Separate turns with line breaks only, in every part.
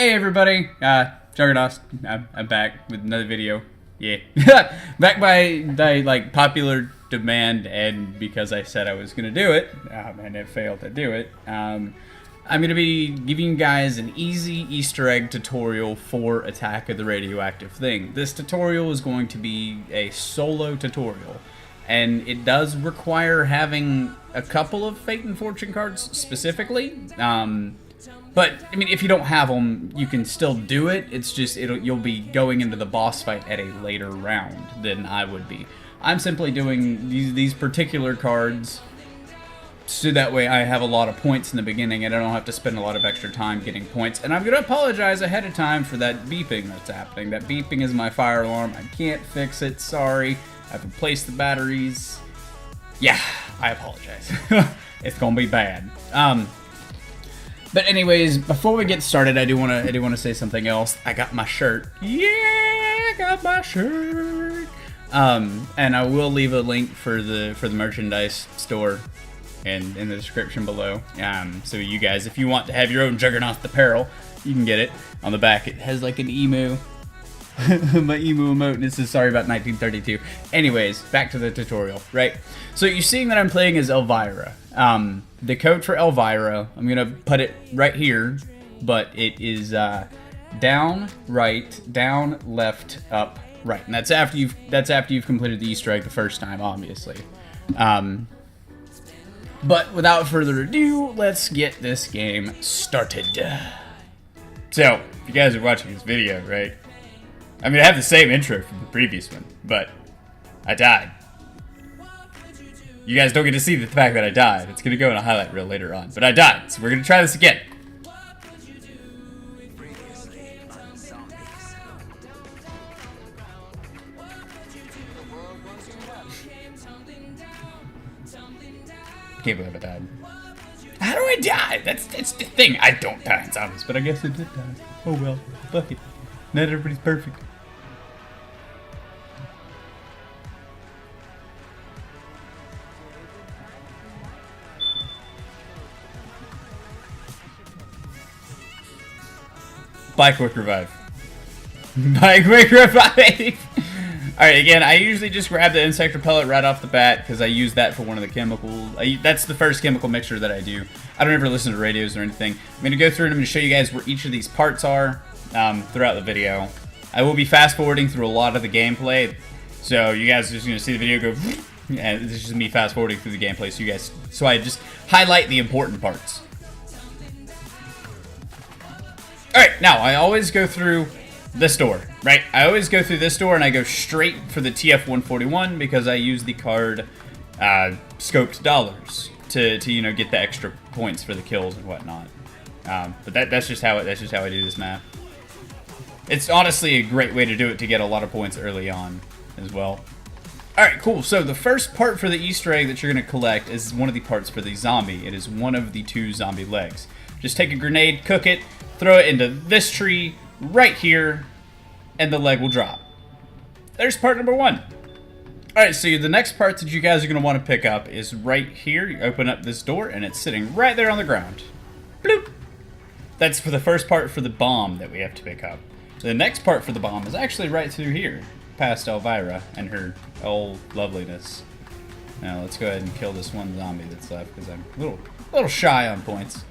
Hey everybody, Juggernaut, I'm back with another video. Yeah, back by like popular demand and because I said I was gonna do it, and it failed to do it. I'm gonna be giving you guys an easy Easter egg tutorial for Attack of the Radioactive thing. This tutorial is going to be a solo tutorial, and it does require having a couple of Fate and Fortune cards specifically. But I mean, if you don't have them, you can still do it. It's just you'll be going into the boss fight at a later round than I would be. I'm simply doing these particular cards so that way I have a lot of points in the beginning and I don't have to spend a lot of extra time getting points. And I'm going to apologize ahead of time for that beeping that's happening. That beeping is my fire alarm. I can't fix it. Sorry. I've replaced the batteries. Yeah, I apologize. It's going to be bad. But anyways, before we get started, I do want to say something else. I got my shirt. Yeah, I got my shirt. And I will leave a link for the merchandise store in the description below. So you guys, if you want to have your own Juggernaut apparel, you can get it. On the back, it has like an emu. My emu emote, and it says sorry about 1932. Anyways, back to the tutorial, right? So you're seeing that I'm playing as Elvira. The code for Elvira, I'm gonna put it right here, but it is down, right, down, left, up, right, and that's after you've completed the Easter egg the first time, obviously. But without further ado, let's get this game started. So, if you guys are watching this video, right? I mean, I have the same intro from the previous one, but I died. You guys don't get to see the fact that I died. It's going to go in a highlight reel later on. But I died, so we're going to try this again. Can't believe I died. How do I die? That's the thing. I don't die in zombies, but I guess I did die. Oh well, fuck it. Not everybody's perfect. Buy quick revive. Buy quick revive! Alright, again, I usually just grab the insect repellent right off the bat because I use that for one of the chemicals. That's the first chemical mixture that I do. I don't ever listen to radios or anything. I'm going to go through and I'm going to show you guys where each of these parts are throughout the video. I will be fast forwarding through a lot of the gameplay, so you guys are just going to see the video go, and this is just me fast forwarding through the gameplay, so I just highlight the important parts. Alright, now, I always go through this door, right? I always go through this door and I go straight for the TF-141 because I use the card scoped dollars to you know, get the extra points for the kills and whatnot. But that's just how I do this map. It's honestly a great way to do it to get a lot of points early on as well. Alright, cool. So the first part for the Easter egg that you're going to collect is one of the parts for the zombie. It is one of the 2 zombie legs. Just take a grenade, cook it, throw it into this tree right here, and the leg will drop. There's part number 1. Alright, so the next part that you guys are going to want to pick up is right here. You open up this door, and it's sitting right there on the ground. Bloop! That's for the first part for the bomb that we have to pick up. The next part for the bomb is actually right through here, past Elvira and her old loveliness. Now, let's go ahead and kill this one zombie that's left, because I'm a little shy on points.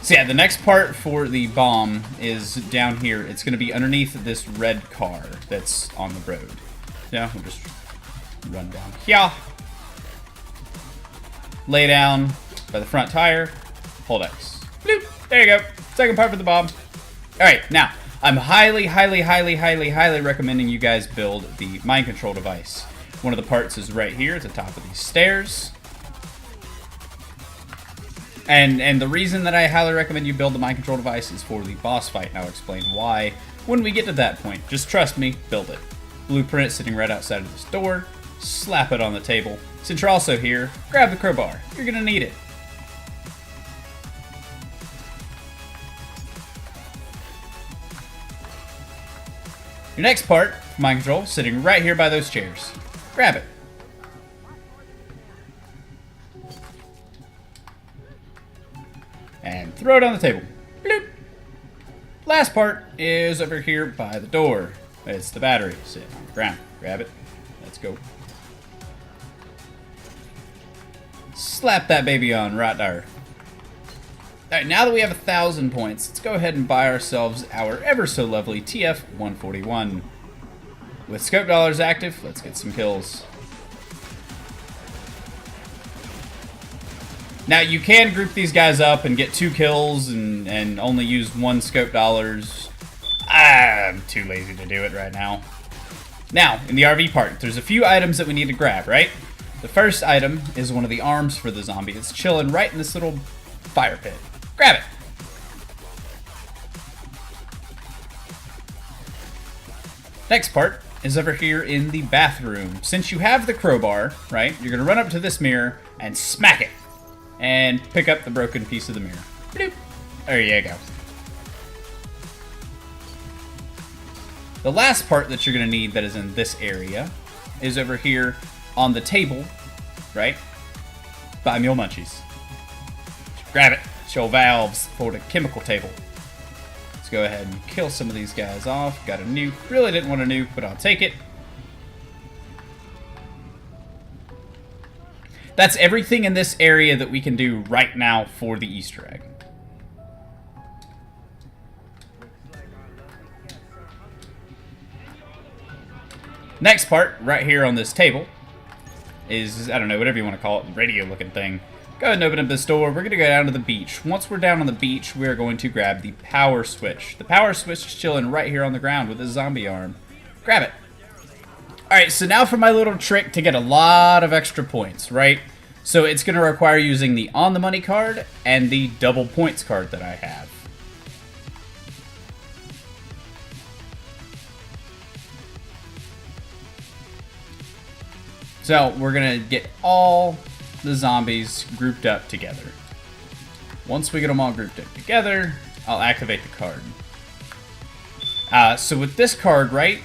So yeah, the next part for the bomb is down here. It's going to be underneath this red car that's on the road. Yeah, we'll just run down here. Lay down by the front tire. Hold X. Bloop. There you go. Second part for the bomb. Alright, now, I'm highly recommending you guys build the mind control device. One of the parts is right here at the top of these stairs. And the reason that I highly recommend you build the mind control device is for the boss fight, and I'll explain why when we get to that point. Just trust me, build it. Blueprint sitting right outside of this door. Slap it on the table. Since you're also here, grab the crowbar. You're gonna need it. Your next part, mind control, sitting right here by those chairs. Grab it. and throw it on the table. Bloop. Last part is over here by the door. It's the battery sitting on the ground. Grab it. Let's go. Slap that baby on right there. Alright, now that we have 1,000 points, let's go ahead and buy ourselves our ever so lovely TF-141. With scope dollars active, let's get some kills. Now, you can group these guys up and get 2 kills and only use 1 scope dollars. I'm too lazy to do it right now. Now, in the RV part, there's a few items that we need to grab, right? The first item is one of the arms for the zombie. It's chilling right in this little fire pit. Grab it. Next part is over here in the bathroom. Since you have the crowbar, right, you're gonna run up to this mirror and smack it. And pick up the broken piece of the mirror. Bloop. There you go. The last part that you're gonna need that is in this area is over here on the table, right? By Mule Munchies. Grab it. Show valves for the chemical table. Let's go ahead and kill some of these guys off. Got a nuke. Really didn't want a nuke, but I'll take it. That's everything in this area that we can do right now for the Easter egg. Next part, right here on this table, is, I don't know, whatever you want to call it, radio looking thing. Go ahead and open up this door. We're going to go down to the beach. Once we're down on the beach, we're going to grab the power switch. The power switch is chilling right here on the ground with a zombie arm. Grab it. Alright, so now for my little trick to get a lot of extra points, right? So it's going to require using the on the money card and the double points card that I have. So we're going to get all the zombies grouped up together. Once we get them all grouped up together, I'll activate the card. So with this card, right,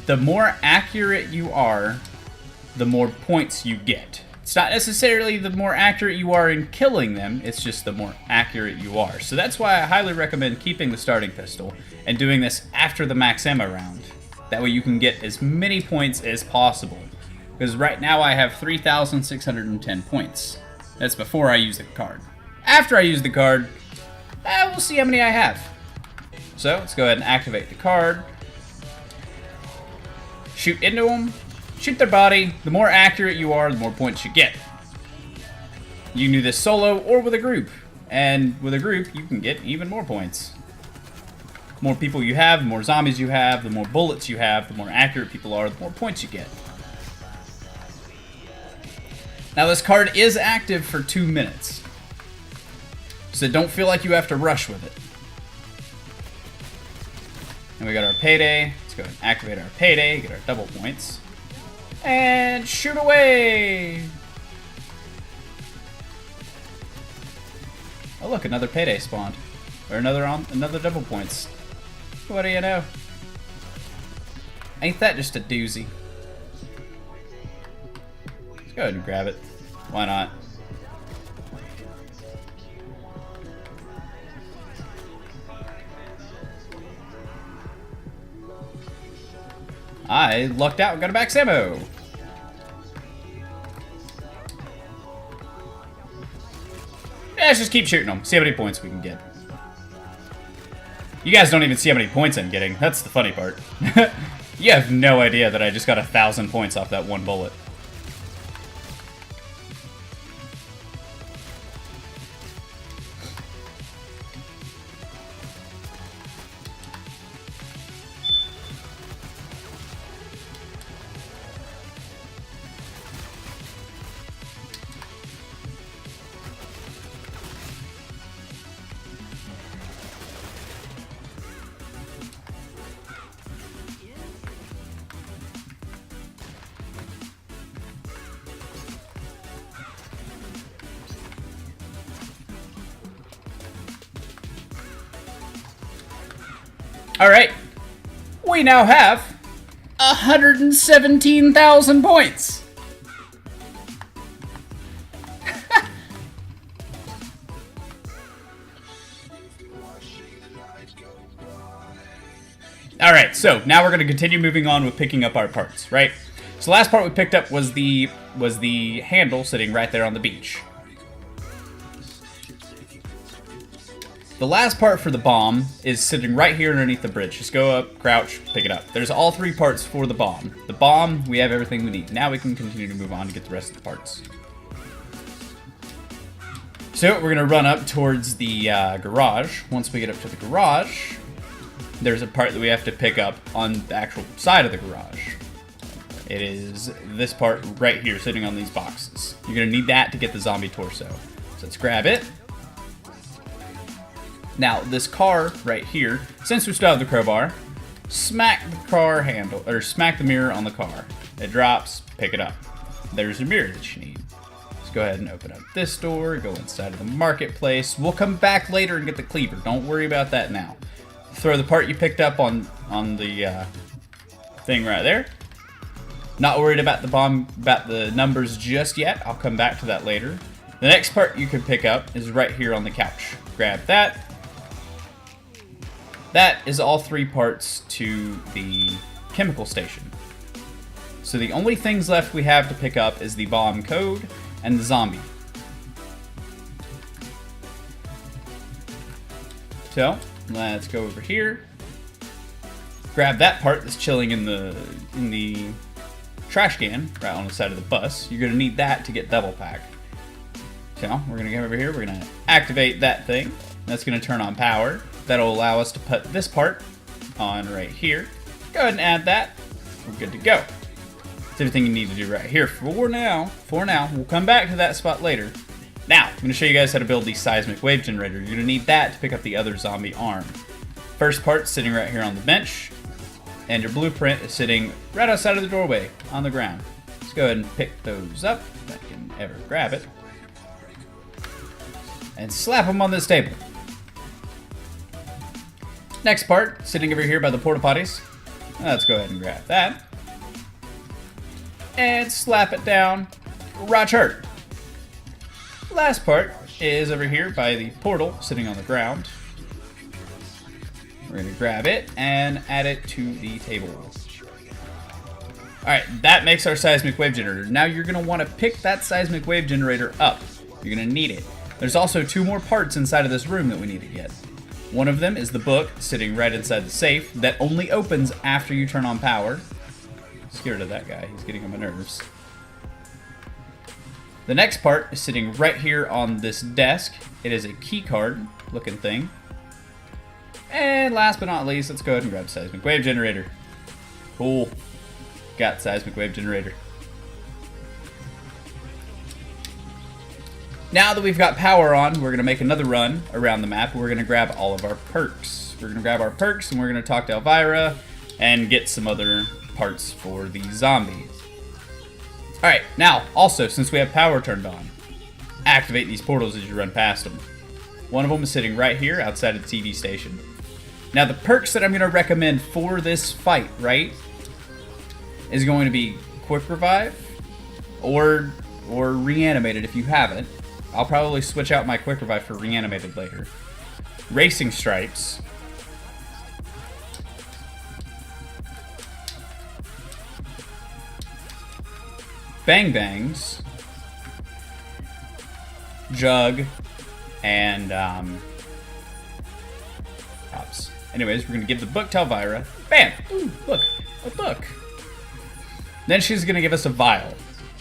the more accurate you are, the more points you get. It's not necessarily the more accurate you are in killing them, it's just the more accurate you are. So that's why I highly recommend keeping the starting pistol and doing this after the max ammo round. That way you can get as many points as possible. Because right now I have 3,610 points. That's before I use the card. After I use the card, we'll see how many I have. So let's go ahead and activate the card. Shoot into them. Shoot their body. The more accurate you are, the more points you get. You can do this solo or with a group. And with a group, you can get even more points. The more people you have, the more zombies you have, the more bullets you have, the more accurate people are, the more points you get. Now this card is active for 2 minutes. So don't feel like you have to rush with it. And we got our payday. Let's go ahead and activate our payday, get our double points. And shoot away! Oh look, another payday spawned. Or another double points. What do you know? Ain't that just a doozy? Let's go ahead and grab it. Why not? I lucked out and got a max ammo. Yeah, let's just keep shooting them. See how many points we can get. You guys don't even see how many points I'm getting. That's the funny part. You have no idea that I just got 1,000 points off that one bullet. Alright, we now have 117,000 points. Alright, so now we're going to continue moving on with picking up our parts, right? So the last part we picked up was the handle sitting right there on the beach. The last part for the bomb is sitting right here underneath the bridge. Just go up, crouch, pick it up. There's all three parts for the bomb. The bomb, we have everything we need. Now we can continue to move on to get the rest of the parts. So we're going to run up towards the garage. Once we get up to the garage, there's a part that we have to pick up on the actual side of the garage. It is this part right here sitting on these boxes. You're going to need that to get the zombie torso. So let's grab it. Now, this car right here, since we still have the crowbar, smack the car handle, or smack the mirror on the car. It drops, pick it up. There's your mirror that you need. Let's go ahead and open up this door, go inside of the marketplace. We'll come back later and get the cleaver. Don't worry about that now. Throw the part you picked up on the thing right there. Not worried about the numbers just yet. I'll come back to that later. The next part you can pick up is right here on the couch. Grab that. That is all three parts to the chemical station. So the only things left we have to pick up is the bomb code and the zombie. So let's go over here. Grab that part that's chilling in the trash can right on the side of the bus. You're gonna need that to get double pack. So we're gonna go over here. We're gonna activate that thing. That's gonna turn on power. That'll allow us to put this part on right here. Go ahead and add that. We're good to go. That's everything you need to do right here for now. We'll come back to that spot later. Now, I'm going to show you guys how to build the seismic wave generator. You're going to need that to pick up the other zombie arm. First part sitting right here on the bench. And your blueprint is sitting right outside of the doorway on the ground. Let's go ahead and pick those up if I can ever grab it. And slap them on this table. Next part, sitting over here by the porta potties. Let's go ahead and grab that. And slap it down. Right here. Last part is over here by the portal, sitting on the ground. We're going to grab it and add it to the table. Alright, that makes our seismic wave generator. Now you're going to want to pick that seismic wave generator up. You're going to need it. There's also two more parts inside of this room that we need to get. One of them is the book sitting right inside the safe that only opens after you turn on power. I'm scared of that guy. He's getting on my nerves. The next part is sitting right here on this desk. It is a key card looking thing. And last but not least, let's go ahead and grab seismic wave generator. Cool. Got seismic wave generator. Now that we've got power on, we're going to make another run around the map. We're going to grab all of our perks. We're going to grab our perks and we're going to talk to Elvira and get some other parts for the zombie. Alright, now, also, since we have power turned on, activate these portals as you run past them. One of them is sitting right here outside of the TV station. Now, the perks that I'm going to recommend for this fight, right, is going to be Quick Revive or Reanimated if you haven't. I'll probably switch out my Quick Revive for Reanimated later. Racing Stripes. Bang Bangs. Jug. And, Pops. Anyways, we're going to give the book to Elvira. Bam! Ooh, look. A book. Then she's going to give us a vial.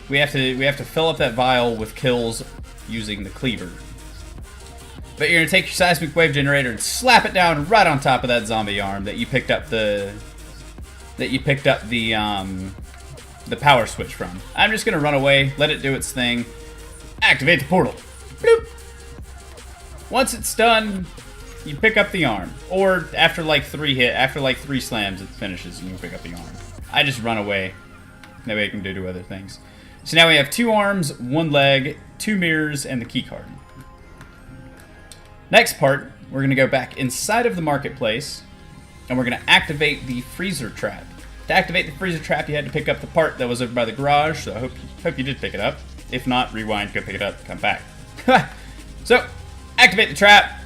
We have to fill up that vial with kills using the cleaver. But you're gonna take your seismic wave generator and slap it down right on top of that zombie arm that you picked up the power switch from. I'm just gonna run away, let it do its thing, activate the portal. Bloop. Once it's done, you pick up the arm, or after like 3 slams, it finishes and you pick up the arm. I just run away. That way I can do other things. So now we have 2 arms, 1 leg, 2 mirrors, and the key card. Next part, we're going to go back inside of the marketplace, and we're going to activate the freezer trap. To activate the freezer trap, you had to pick up the part that was over by the garage, so I hope you did pick it up. If not, rewind, go pick it up, come back. So, activate the trap,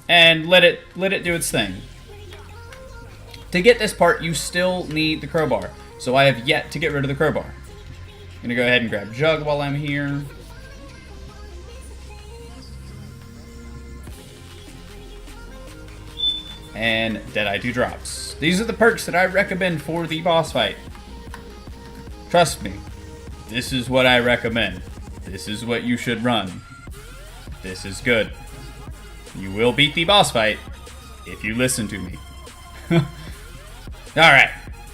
and let it do its thing. To get this part, you still need the crowbar. So I have yet to get rid of the crowbar. I'm gonna go ahead and grab Jug while I'm here. And Deadeye 2 drops. These are the perks that I recommend for the boss fight. Trust me, this is what I recommend. This is what you should run. This is good. You will beat the boss fight if you listen to me. Alright,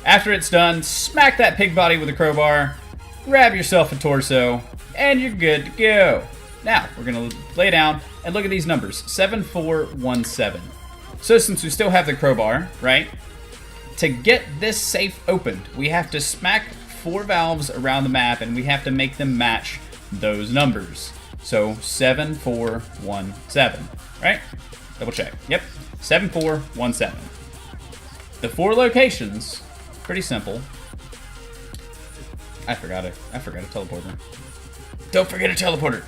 after it's done, smack that pig body with a crowbar, grab yourself a torso, and you're good to go. Now, we're going to lay down and look at these numbers, 7, 4, 1, 7. So since we still have the crowbar, right, to get this safe opened, we have to smack 4 valves around the map, and we have to make them match those numbers. So 7, 4, 1, 7, right? Double check. Yep, 7, 4, 1, 7. The 4 locations, pretty simple. I forgot a teleporter. Don't forget a teleporter.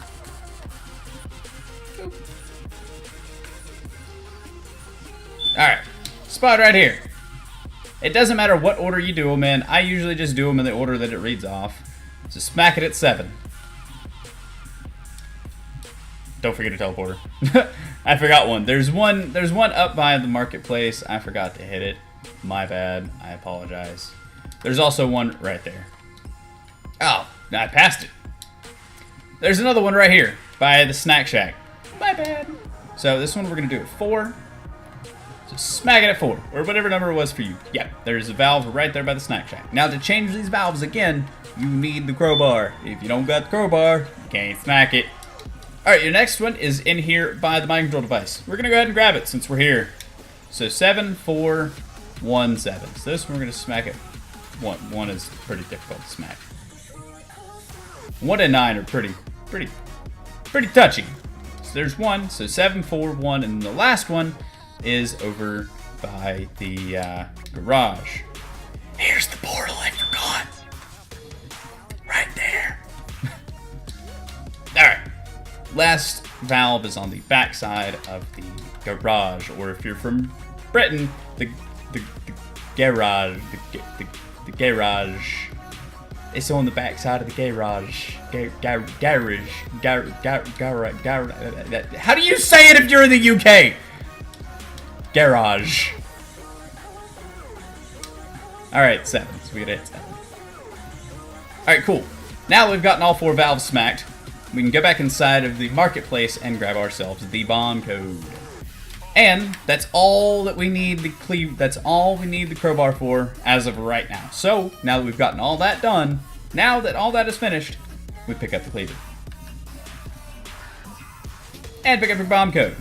Alright, spot right here. It doesn't matter what order you do them in. I usually just do them in the order that it reads off. So smack it at 7. Don't forget a teleporter. I forgot one. There's one up by the marketplace. I forgot to hit it. My bad. I apologize. There's also one right there. Oh, I passed it. There's another one right here by the snack shack. My bad. So this one we're going to do at 4. So smack it at 4, or whatever number it was for you. Yeah, there's a valve right there by the snack shack. Now to change these valves again, you need the crowbar. If you don't got the crowbar, you can't smack it. Alright, your next one is in here by the mind control device. We're going to go ahead and grab it since we're here. So 7, 4, 1, 7. So this one we're going to smack it. 1 is pretty difficult to smack. 1 and 9 are pretty touchy. So there's 1, so 7, 4, 1, and the last one is over by the garage. Here's the portal I forgot. Right there. Alright. Last valve is on the back side of the garage, or if you're from Britain, the garage. The garage. It's on the back side of the garage. Garage. How do you say it if you're in the UK? Garage. Alright, 7. So we gotta hit 7. Alright, cool. Now we've gotten all 4 valves smacked. We can go back inside of the marketplace and grab ourselves the bomb code. And that's all that we need that's all we need the crowbar for as of right now. So, now that we've gotten all that done, now that all that is finished, we pick up the cleaver. And pick up your bomb code.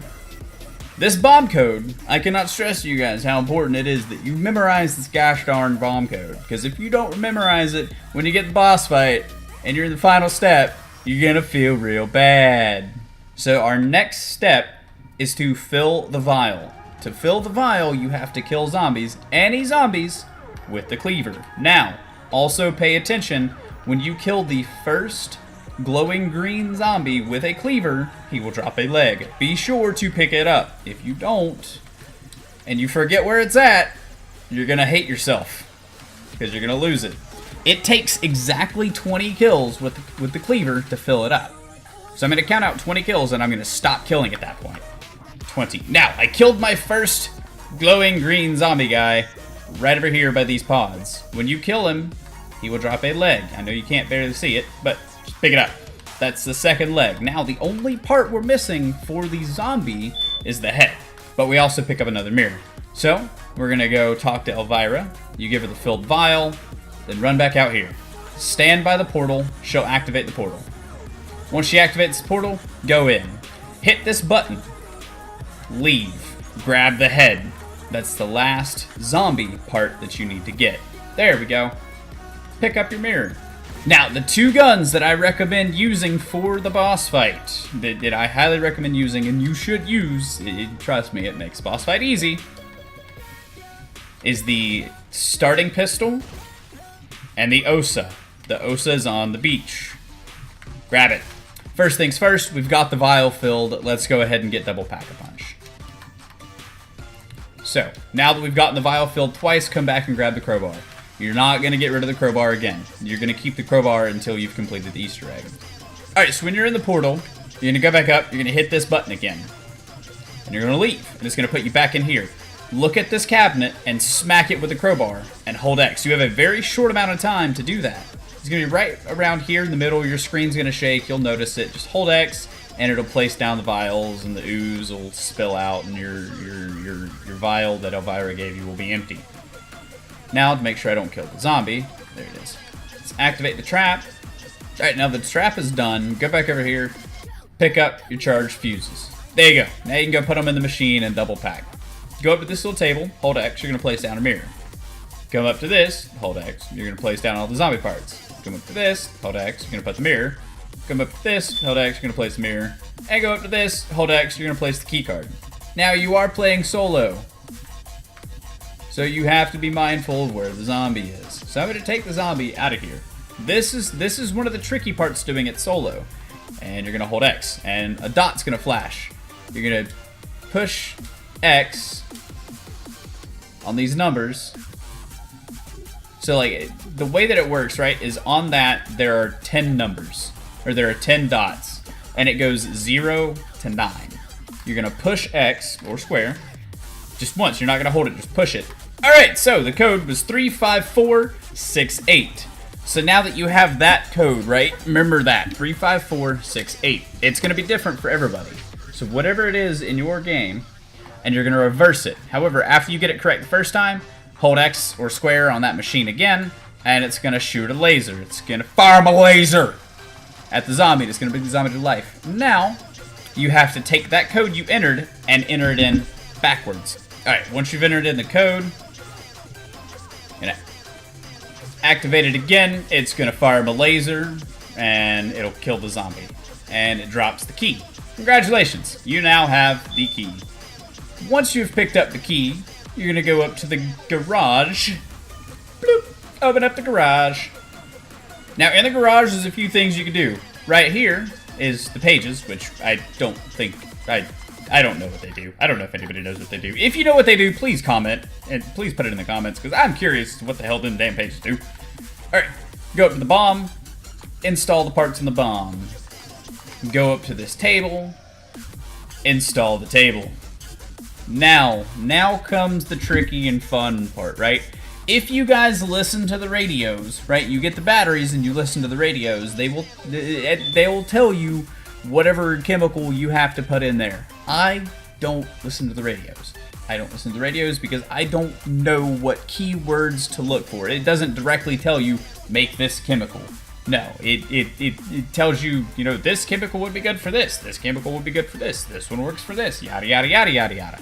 This bomb code, I cannot stress to you guys how important it is that you memorize this gosh darn bomb code. Because if you don't memorize it, when you get the boss fight, and you're in the final step, you're gonna feel real bad. So our next step is to fill the vial. To fill the vial, you have to kill zombies, any zombies, with the cleaver. Now, also pay attention, when you kill the first glowing green zombie with a cleaver, he will drop a leg. Be sure to pick it up. If you don't, and you forget where it's at, you're gonna hate yourself, because you're gonna lose it. It takes exactly 20 kills with the cleaver to fill it up. So I'm gonna count out 20 kills, and I'm gonna stop killing at that point. 20. Now, I killed my first glowing green zombie guy right over here by these pods. When you kill him, he will drop a leg. I know you can't barely see it, but just pick it up. That's the second leg. Now, the only part we're missing for the zombie is the head, but we also pick up another mirror. So, we're gonna go talk to Elvira. You give her the filled vial, then run back out here. Stand by the portal, she'll activate the portal. Once she activates the portal, go in. Hit this button. Leave. Grab the head. That's the last zombie part that you need to get. There we go. Pick up your mirror. Now, the 2 guns that I recommend using for the boss fight, that I highly recommend using, and you should use, trust me, it makes boss fight easy, is the starting pistol and the Osa. The Osa is on the beach. Grab it. First things first, we've got the vial filled. Let's go ahead and get double pack-a-punch. So, now that we've gotten the vial filled twice, come back and grab the crowbar. You're not going to get rid of the crowbar again. You're going to keep the crowbar until you've completed the Easter egg. Alright, so when you're in the portal, you're going to go back up, you're going to hit this button again. And you're going to leave, and it's going to put you back in here. Look at this cabinet and smack it with the crowbar, and hold X. You have a very short amount of time to do that. It's going to be right around here in the middle. Your screen's going to shake, you'll notice it. Just hold X, and it'll place down the vials, and the ooze will spill out, and your vial that Elvira gave you will be empty. Now, to make sure I don't kill the zombie, there it is. Let's activate the trap. Alright, now the trap is done. Go back over here, pick up your charged fuses. There you go. Now you can go put them in the machine and double pack. Go up to this little table, hold X, you're going to place down a mirror. Come up to this, hold X, you're going to place down all the zombie parts. Come up to this, hold X, you're going to put the mirror. Come up to this, hold X, you're going to place the mirror. And go up to this, hold X, you're going to place the key card. Now you are playing solo, so you have to be mindful of where the zombie is. So I'm going to take the zombie out of here. This is one of the tricky parts doing it solo. And you're going to hold X, and a dot's going to flash. You're going to push X on these numbers. So like the way that it works, right, is on that there are 10 numbers, or there are 10 dots, and it goes 0 to 9. You're going to push X, or square, just once. You're not going to hold it, just push it. Alright, so the code was 35468. So now that you have that code, right, remember that, 35468. It's going to be different for everybody. So whatever it is in your game, and you're going to reverse it. However, after you get it correct the first time, hold X or square on that machine again, and it's going to shoot a laser. It's going to fire a laser at the zombie. It's going to bring the zombie to life. Now, you have to take that code you entered and enter it in backwards. Alright, once you've entered in the code, and activate it again, it's going to fire a laser, and it'll kill the zombie. And it drops the key. Congratulations, you now have the key. Once you've picked up the key, you're going to go up to the garage. Bloop, open up the garage. Now, in the garage, there's a few things you can do. Right here is the pages, which I don't think... I don't know what they do. I don't know if anybody knows what they do. If you know what they do, please comment. And please put it in the comments, because I'm curious what the hell them damn pages do. Alright, go up to the bomb. Install the parts in the bomb. Go up to this table. Install the table. Now comes the tricky and fun part, right? If you guys listen to the radios, right, you get the batteries and you listen to the radios, they will tell you whatever chemical you have to put in there. I don't listen to the radios. I don't listen to the radios because I don't know what keywords to look for. It doesn't directly tell you, make this chemical. No, it tells you, you know, this chemical would be good for this chemical would be good for this one works for this, yada, yada, yada, yada, yada.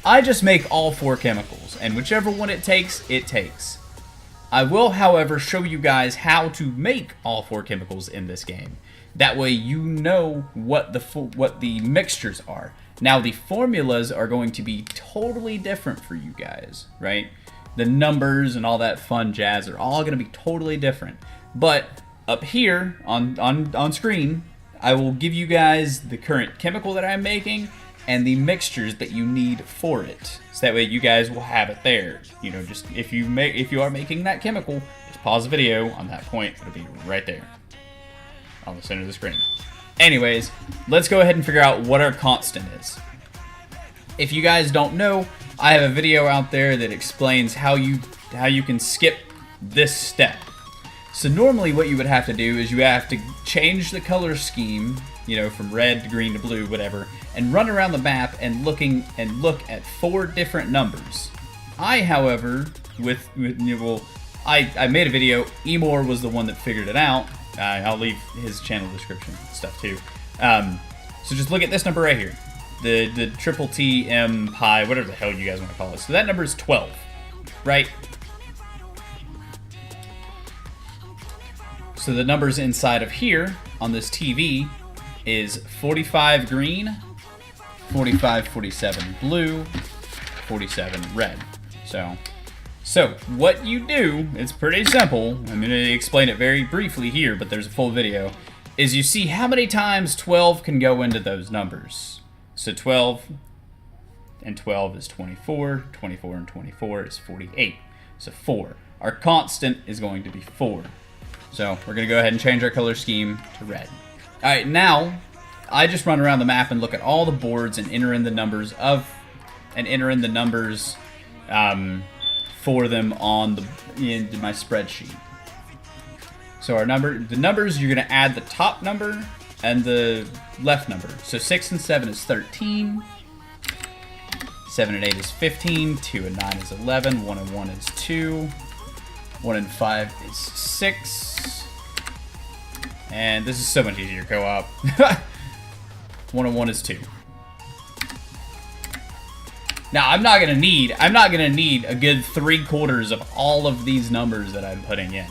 I just make all 4 chemicals, and whichever one it takes, it takes. I will, however, show you guys how to make all 4 chemicals in this game. That way you know what the mixtures are. Now, the formulas are going to be totally different for you guys, right? The numbers and all that fun jazz are all going to be totally different. But up here on screen, I will give you guys the current chemical that I'm making and the mixtures that you need for it. So that way you guys will have it there. You know, just if you are making that chemical, just pause the video on that point. It'll be right there on the center of the screen. Anyways, let's go ahead and figure out what our constant is. If you guys don't know, I have a video out there that explains how you can skip this step. So normally what you would have to do is you have to change the color scheme, you know, from red to green to blue, whatever, and run around the map and look at 4 different numbers. I, however, I made a video. Emor was the one that figured it out. I'll leave his channel description stuff too. So just look at this number right here, the triple T M pi, whatever the hell you guys want to call it. So that number is 12, right? So the numbers inside of here on this TV is 45 green, 45, 47 blue, 47 red. So what you do, it's pretty simple. I'm going to explain it very briefly here, but there's a full video, is you see how many times 12 can go into those numbers. So 12, and 12 is 24. 24 and 24 is 48. So 4. Our constant is going to be 4. So we're going to go ahead and change our color scheme to red. All right, now I just run around the map and look at all the boards and enter in the numbers for them on in my spreadsheet. So the numbers, you're going to add the top number and the left number. So 6 and 7 is 13. 7 and 8 is 15. 2 and 9 is 11. 1 and 1 is 2. 1 and 5 is 6. And this is so much easier co-op. 1 and 1 is 2. Now I'm not gonna need a good 3/4 of all of these numbers that I'm putting in.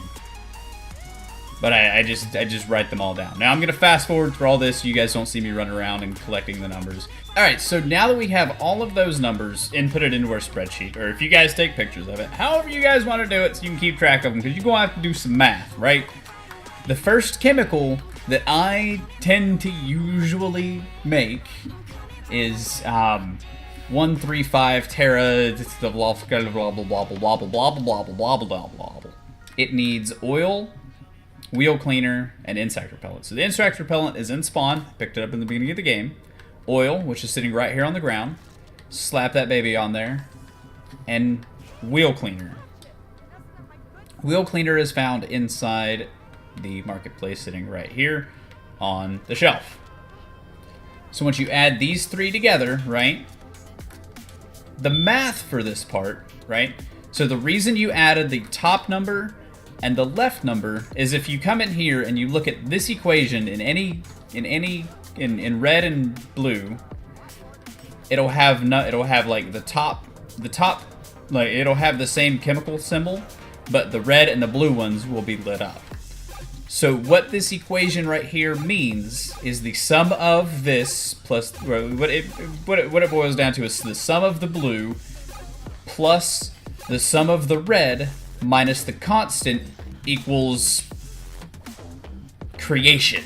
But I just write them all down. Now I'm gonna fast forward through all this so you guys don't see me run around and collecting the numbers. Alright, so now that we have all of those numbers inputted into our spreadsheet, or if you guys take pictures of it, however you guys want to do it so you can keep track of them, because you're gonna have to do some math, right? The first chemical that I tend to usually make is 135 Terra blah blah blah blah blah blah blah blah blah blah blah blah. It needs oil, wheel cleaner, and insect repellent. So the insect repellent is in spawn, picked it up in the beginning of the game. Oil, which is sitting right here on the ground. Slap that baby on there. And wheel cleaner. Wheel cleaner is found inside the marketplace, sitting right here on the shelf. So once you add these three together, right? The math for this part, right? So the reason you added the top number and the left number is if you come in here and you look at this equation in red and blue, it'll have like the top like it'll have the same chemical symbol, but the red and the blue ones will be lit up. So what this equation right here means is the sum of this plus what it boils down to is the sum of the blue plus the sum of the red minus the constant equals creation.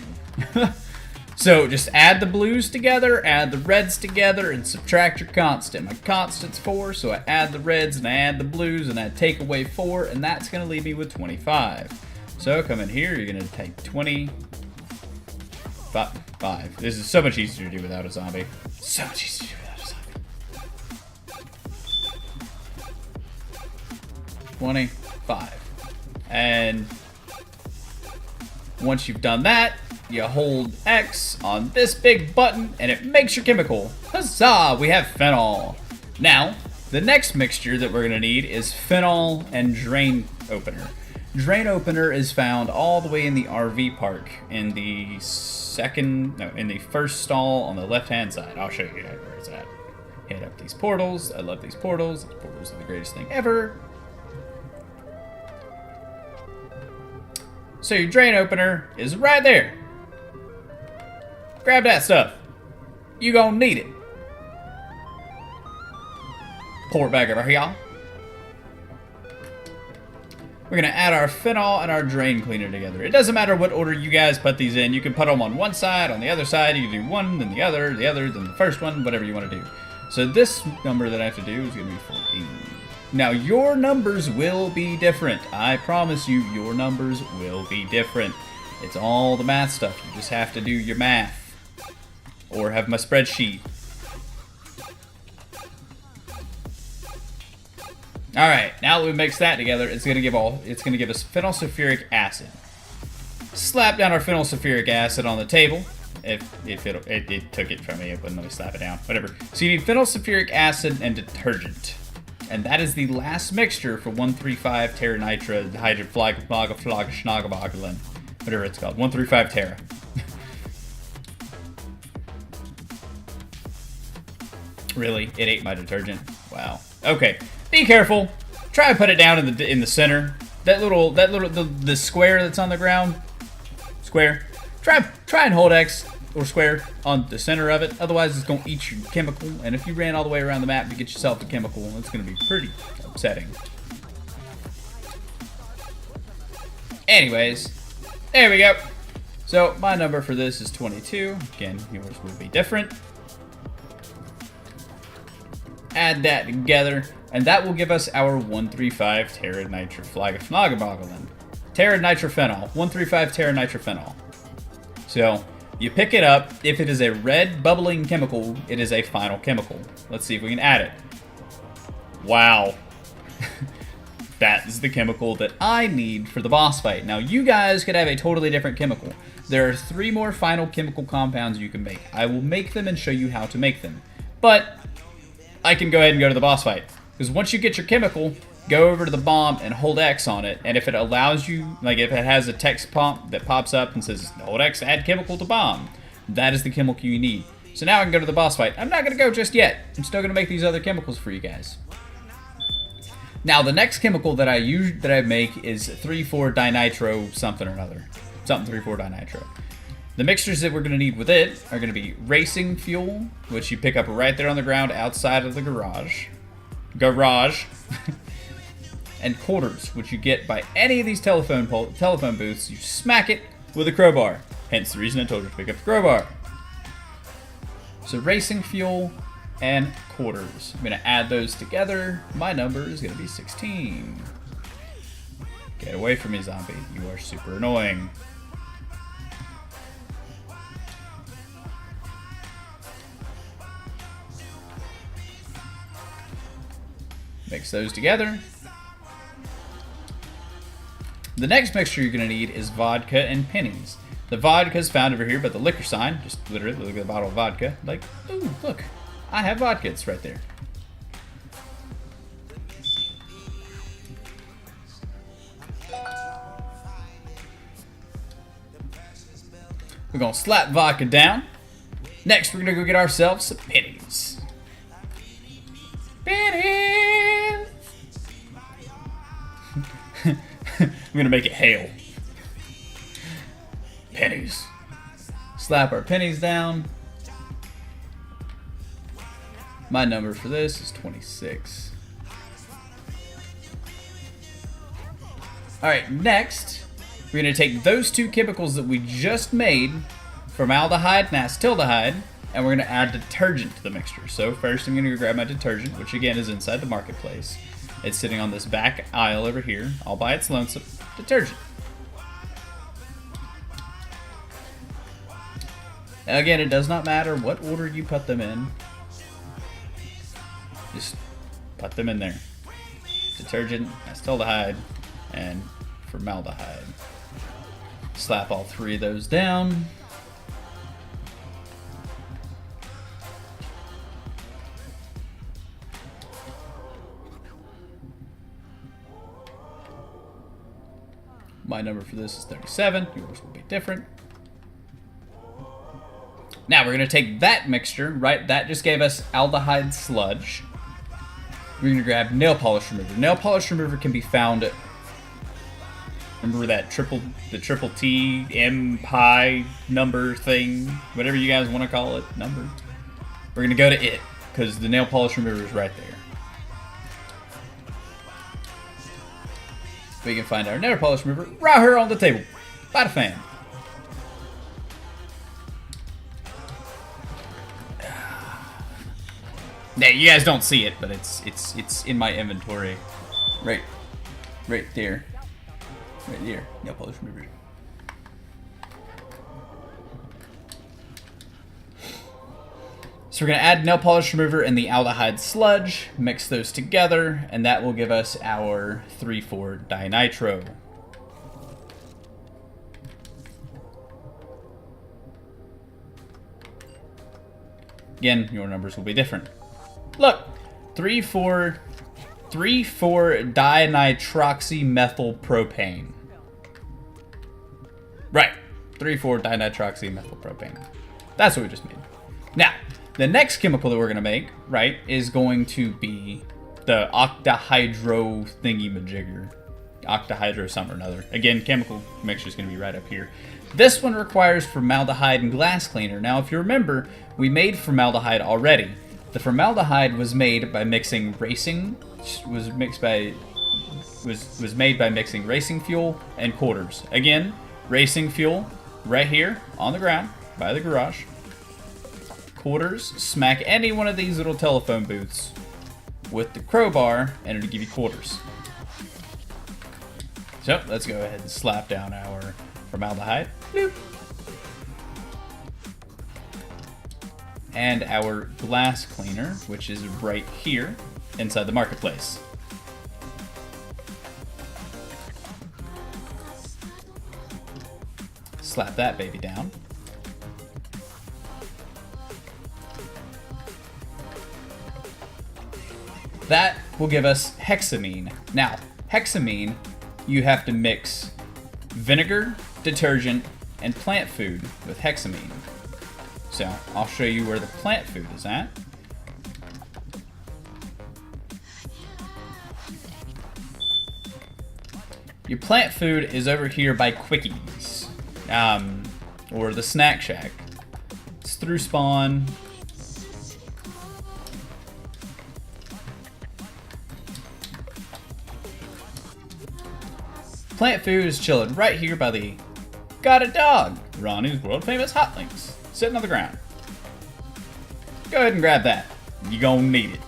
So just add the blues together, add the reds together, and subtract your constant. My constant's 4, so I add the reds and I add the blues and I take away 4, and that's going to leave me with 25. So come in here, you're going to take 25. This is so much easier to do without a zombie. So much easier to do without a zombie. 25. And once you've done that, you hold X on this big button and it makes your chemical. Huzzah! We have phenol. Now, the next mixture that we're going to need is phenol and drain opener. Drain opener is found all the way in the RV park in the first stall on the left-hand side. I'll show you where it's at. Hit up these portals. I love these portals. These portals are the greatest thing ever. So your drain opener is right there. Grab that stuff. You gonna need it. Pour it back over here, y'all. We're gonna add our phenol and our drain cleaner together. It doesn't matter what order you guys put these in. You can put them on one side, on the other side. You can do one, then the other, then the first one, whatever you want to do. So this number that I have to do is gonna be 14. Now your numbers will be different. I promise you, your numbers will be different. It's all the math stuff. You just have to do your math. Or have my spreadsheet. Alright, now that we mix that together, it's gonna give us phenyl sulfuric acid. Slap down our phenyl sulfuric acid on the table. It took it from me, it wouldn't let me slap it down. Whatever. So you need phenyl sulfuric acid and detergent. And that is the last mixture for 135 Terranitra hydroflagoflagoshnagaboglin. Whatever it's called. 135 Terra. Really? It ate my detergent? Wow. Okay. Be careful. Try to put it down in the center. The square that's on the ground. Square. Try and hold X or square on the center of it. Otherwise, it's gonna eat your chemical. And if you ran all the way around the map to get yourself a chemical, it's gonna be pretty upsetting. Anyways, there we go. So my number for this is 22. Again, yours will be different. add that together, and that will give us our 135 teranitrophenol. Teranitrophenol. 135 teranitrophenol. So, you pick it up. If it is a red bubbling chemical, it is a final chemical. Let's see if we can add it. Wow. That is the chemical that I need for the boss fight. Now, you guys could have a totally different chemical. There are 3 more final chemical compounds you can make. I will make them and show you how to make them. But I can go ahead and go to the boss fight. Because once you get your chemical, go over to the bomb and hold X on it. And if it allows you, like if it has a text prompt that pops up and says, hold X to add chemical to bomb, that is the chemical you need. So now I can go to the boss fight. I'm not going to go just yet. I'm still going to make these other chemicals for you guys. Now, the next chemical that I make is 3,4-dinitro something or another. Something 3,4-dinitro. The mixtures that we're going to need with it are going to be racing fuel, which you pick up right there on the ground outside of the garage. And quarters, which you get by any of these telephone booths. You smack it with a crowbar. Hence the reason I told you to pick up the crowbar. So racing fuel and quarters. I'm going to add those together. My number is going to be 16. Get away from me, zombie. You are super annoying. Mix those together. The next mixture you're going to need is vodka and pennies. The vodka is found over here by the liquor sign. Just literally look at the bottle of vodka. Like, ooh, look. I have vodka. It's right there. We're going to slap vodka down. Next, we're going to go get ourselves some pennies. Pennies! I'm going to make it hail. Pennies. Slap our pennies down. My number for this is 26. Alright, next, we're going to take those 2 chemicals that we just made, formaldehyde and acetaldehyde, and we're going to add detergent to the mixture. So first I'm going to go grab my detergent, which again is inside the marketplace. It's sitting on this back aisle over here, all by its lonesome. Detergent. Now again, it does not matter what order you put them in. Just put them in there. Detergent, acetaldehyde, and formaldehyde. Slap all 3 of those down. My number for this is 37. Yours will be different. Now we're going to take that mixture, right? That just gave us aldehyde sludge. We're going to grab nail polish remover. Nail polish remover can be found at, remember that the triple T M pi number thing, whatever you guys want to call it, number. We're going to go to it because the nail polish remover is right there. We can find our nail polish remover right here on the table. Bada fan. Now you guys don't see it, but it's in my inventory, right there, nail polish remover. So we're gonna add nail polish remover and the aldehyde sludge, mix those together, and that will give us our 3,4-dinitro. Again, your numbers will be different. Look, 3,4-dinitroxymethylpropane. Right, 3,4-dinitroxymethylpropane. That's what we just made. Now, the next chemical that we're gonna make, right, is going to be the octahydro thingy-majigger. Octahydro something or another. Again, chemical mixture is gonna be right up here. This one requires formaldehyde and glass cleaner. Now, if you remember, we made formaldehyde already. The formaldehyde was made by mixing racing fuel and quarters. Again, racing fuel right here on the ground by the garage. Quarters, smack any one of these little telephone booths with the crowbar, and it'll give you quarters. So let's go ahead and slap down our formaldehyde. Bloop. And our glass cleaner, which is right here inside the marketplace. Slap that baby down. That will give us hexamine. Now, hexamine, you have to mix vinegar, detergent, and plant food with hexamine. So, I'll show you where the plant food is at. Your plant food is over here by Quickies, or the Snack Shack. It's through spawn. Plant food is chilling right here by the Got a Dog, Ronnie's world famous hot links, sitting on the ground. Go ahead and grab that. You're gonna need it.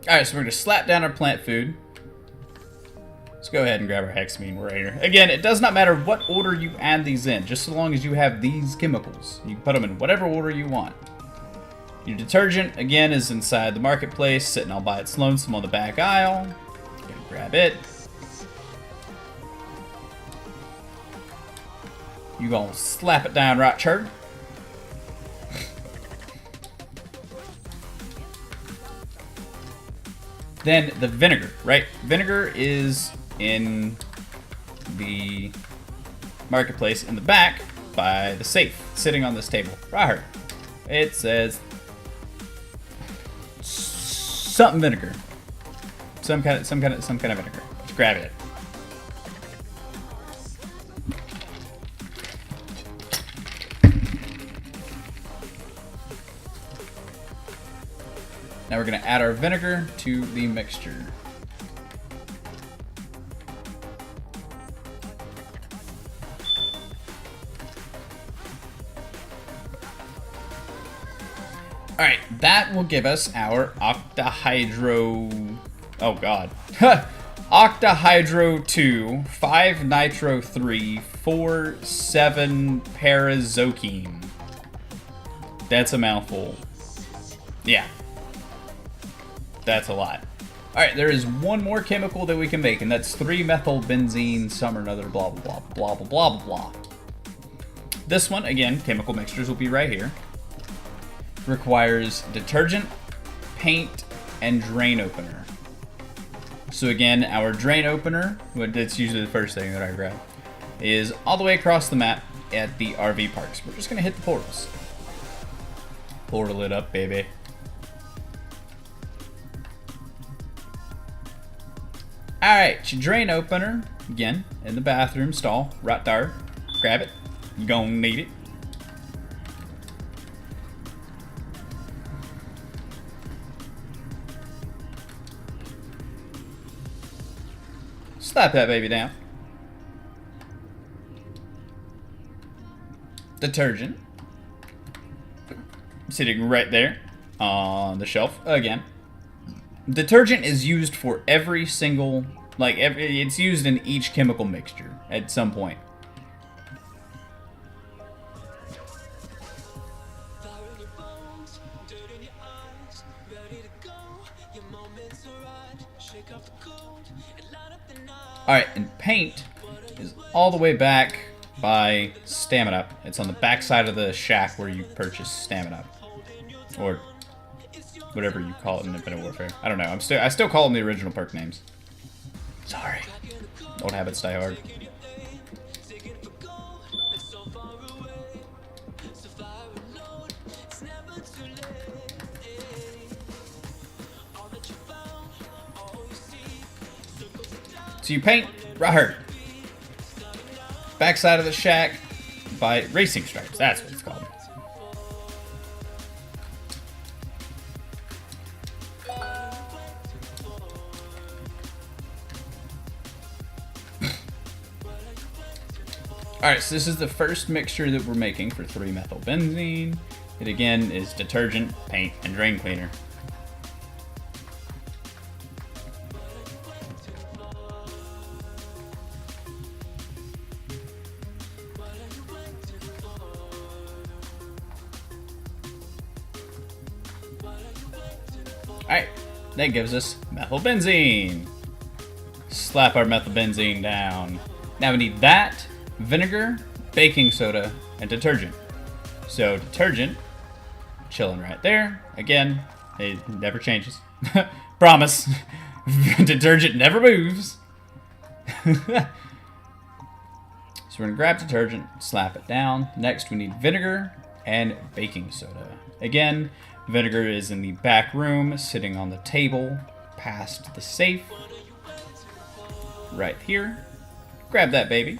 Alright, so we're going to slap down our plant food. Let's go ahead and grab our hexamine right here. Again, it does not matter what order you add these in, just so long as you have these chemicals. You can put them in whatever order you want. Your detergent, again, is inside the marketplace, sitting all by its lonesome on the back aisle. Gonna grab it. You gonna slap it down right here. Then the vinegar, right? Vinegar is in the marketplace in the back by the safe, sitting on this table right here. It says something vinegar, some kind of vinegar. Just grab it. Now we're going to add our vinegar to the mixture. Alright, that will give us our octahydro... Oh god. Octahydro 2, 5-nitro 3, 4,7-parazokine. That's a mouthful. Yeah. That's a lot. Alright, there is one more chemical that we can make, and that's 3-methylbenzene, some or another, blah, blah, blah, blah, blah, blah, blah. This one, again, chemical mixtures will be right here. Requires detergent, paint, and drain opener. So again, our drain opener, that's usually the first thing that I grab, is all the way across the map at the RV parks. We're just gonna hit the portals. Portal it up, baby. Alright, your drain opener, again, in the bathroom stall, right there. Grab it. You're gonna need it. Slap that baby down. Detergent. Sitting right there on the shelf again. Detergent is used for every single, it's used in each chemical mixture at some point. Alright, and paint is all the way back by stamina. It's on the back side of the shack where you purchase stamina. Or whatever you call it in Infinite Warfare. I don't know. I still call them the original perk names. Sorry. Old habits die hard. So you paint right here. Backside of the shack by racing stripes. That's what it's called. Alright, so this is the first mixture that we're making for 3-methylbenzene. It again is detergent, paint, and drain cleaner. Alright, that gives us methylbenzene. Slap our methylbenzene down. Now we need that, vinegar, baking soda, and detergent. So detergent, chilling right there. Again, it never changes. Promise. Detergent never moves. So we're gonna grab detergent, slap it down. Next we need vinegar and baking soda. Again, vinegar is in the back room, sitting on the table, past the safe. Right here. Grab that baby.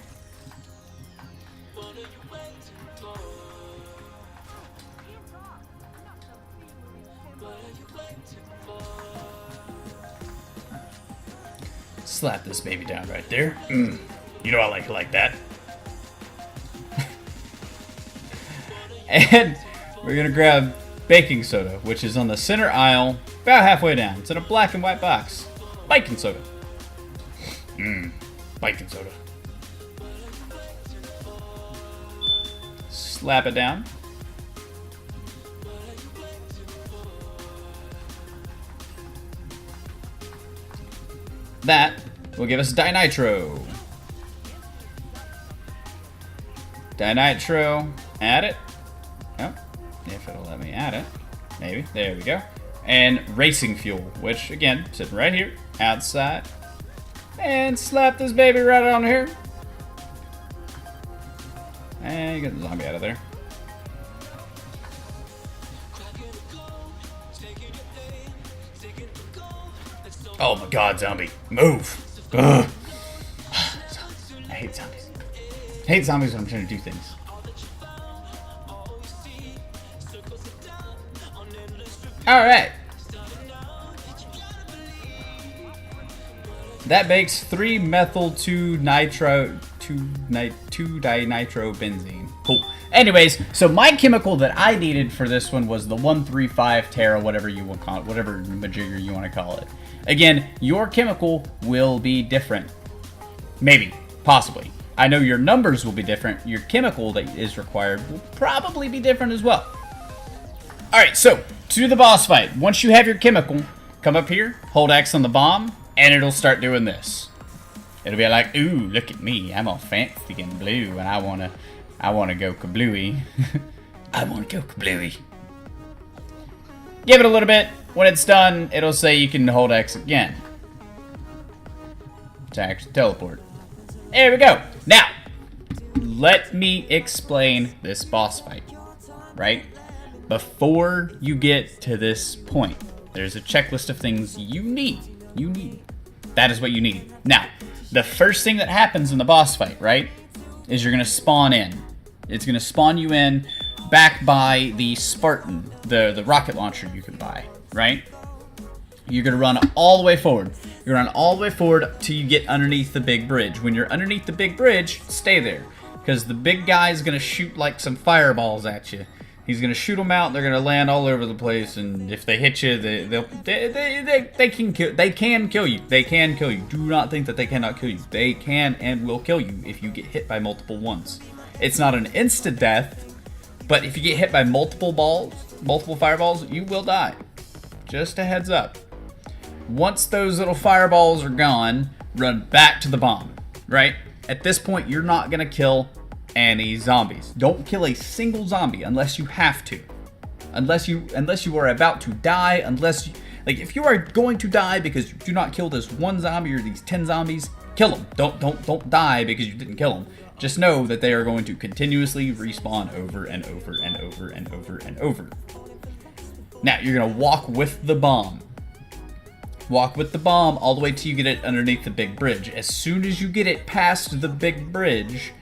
Slap this baby down right there. You know I like it like that. And we're gonna grab baking soda, which is on the center aisle, about halfway down. It's in a black and white box. Baking soda. Baking soda. Slap it down. That will give us dinitro. Dinitro, add it. Oh, if it'll let me add it. Maybe. There we go. And racing fuel, which again, sitting right here, outside. And slap this baby right on here. And get the zombie out of there. Oh my god, zombie. Move. Ugh. I hate zombies. I hate zombies when I'm trying to do things. Alright. That makes 3-methyl-2-nitrobenzene. Cool. Anyways, so my chemical that I needed for this one was the 135 Terra, whatever you want to call it, whatever majigger you want to call it. Again, your chemical will be different. Maybe. Possibly. I know your numbers will be different. Your chemical that is required will probably be different as well. Alright, so, to the boss fight. Once you have your chemical, come up here, hold X on the bomb, and it'll start doing this. It'll be like, ooh, look at me. I'm all fancy and blue, and I wanna go kablooey. I wanna go kablooey. Give it a little bit. When it's done, it'll say you can hold X again to actually teleport. There we go. Now, let me explain this boss fight, right? Before you get to this point, there's a checklist of things you need. That is what you need. Now, the first thing that happens in the boss fight, right, is you're gonna spawn in. It's gonna spawn you in back by the Spartan, the rocket launcher you can buy, right? You're gonna run all the way forward. You're gonna run all the way forward till you get underneath the big bridge. When you're underneath the big bridge, stay there, because the big guy is gonna shoot like some fireballs at you. He's gonna shoot them out. They're gonna land all over the place, and if they hit you, they can kill. They can kill you. They can kill you. Do not think that they cannot kill you. They can and will kill you if you get hit by multiple ones. It's not an instant death, but if you get hit by multiple fireballs, you will die. Just a heads up. Once those little fireballs are gone, run back to the bomb. Right? At this point, you're not gonna kill any zombies. Don't kill a single zombie unless you have to. Unless you are about to die, like if you are going to die because you do not kill this one zombie or these 10 zombies, kill them. Don't die because you didn't kill them. Just know that they are going to continuously respawn over and over and over and over and over. Now, you're gonna walk with the bomb Walk with the bomb all the way till you get it underneath the big bridge. As soon as you get it past the big bridge,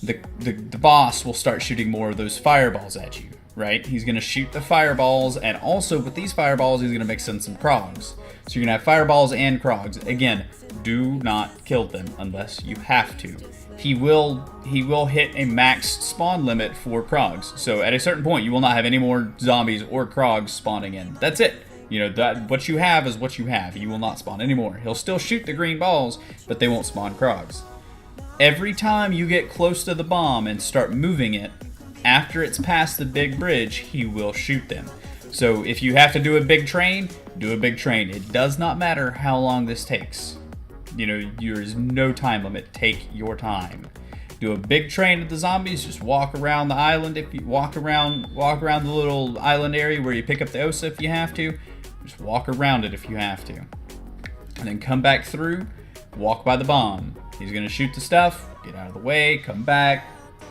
the boss will start shooting more of those fireballs at you, right? He's going to shoot the fireballs, and also with these fireballs, he's going to mix in some crogs. So you're going to have fireballs and crogs. Again, do not kill them unless you have to. He will hit a max spawn limit for crogs. So at a certain point, you will not have any more zombies or crogs spawning in. That's it. You know, that what you have is what you have. You will not spawn anymore. He'll still shoot the green balls, but they won't spawn crogs. Every time you get close to the bomb and start moving it, after it's past the big bridge, he will shoot them. So if you have to do a big train, do a big train. It does not matter how long this takes. You know, there is no time limit. Take your time. Do a big train of the zombies. Just walk around the island. If you walk around the little island area where you pick up the Osa if you have to. Just walk around it if you have to. And then come back through, walk by the bomb. He's going to shoot the stuff, get out of the way, come back.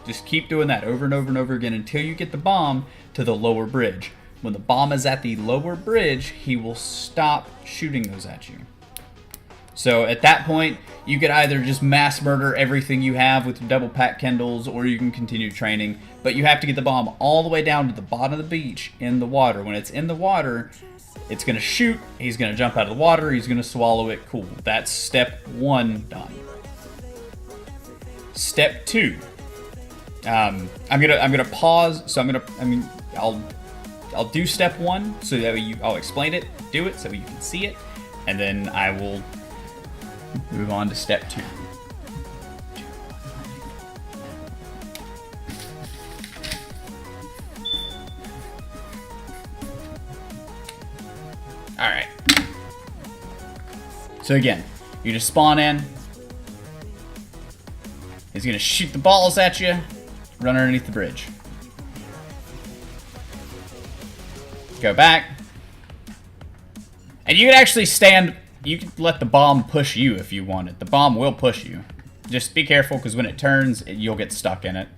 Just keep doing that over and over and over again until you get the bomb to the lower bridge. When the bomb is at the lower bridge, he will stop shooting those at you. So at that point, you could either just mass murder everything you have with double pack Kindles, or you can continue training. But you have to get the bomb all the way down to the bottom of the beach in the water. When it's in the water, it's going to shoot, he's going to jump out of the water, he's going to swallow it, cool. That's step 1 done. Step 2. I'm gonna pause, so I'll do step 1 so that I'll explain it, do it so you can see it, and then I will move on to step 2. Alright. So again, you just spawn in. He's gonna shoot the balls at you, run underneath the bridge. Go back. And you can actually stand, you can let the bomb push you if you want it. The bomb will push you. Just be careful, because when it turns, you'll get stuck in it.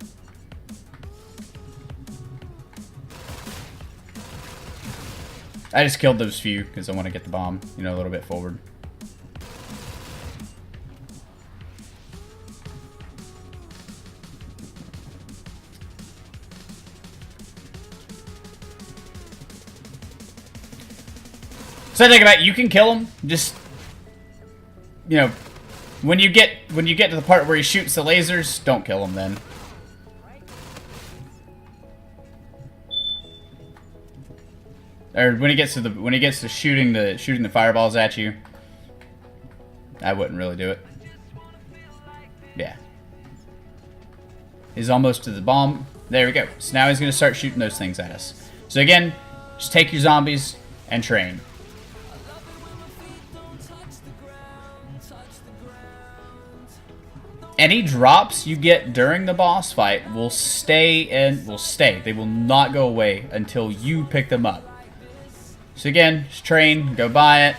I just killed those few because I want to get the bomb, you know, a little bit forward. So think about it, you can kill him. Just, you know, when you get to the part where he shoots the lasers, don't kill him then. Or when he gets to shooting the fireballs at you, I wouldn't really do it. Yeah. He's almost to the bomb. There we go. So now he's gonna start shooting those things at us. So again, just take your zombies and train. Any drops you get during the boss fight will stay. They will not go away until you pick them up. So again, just train, go by it.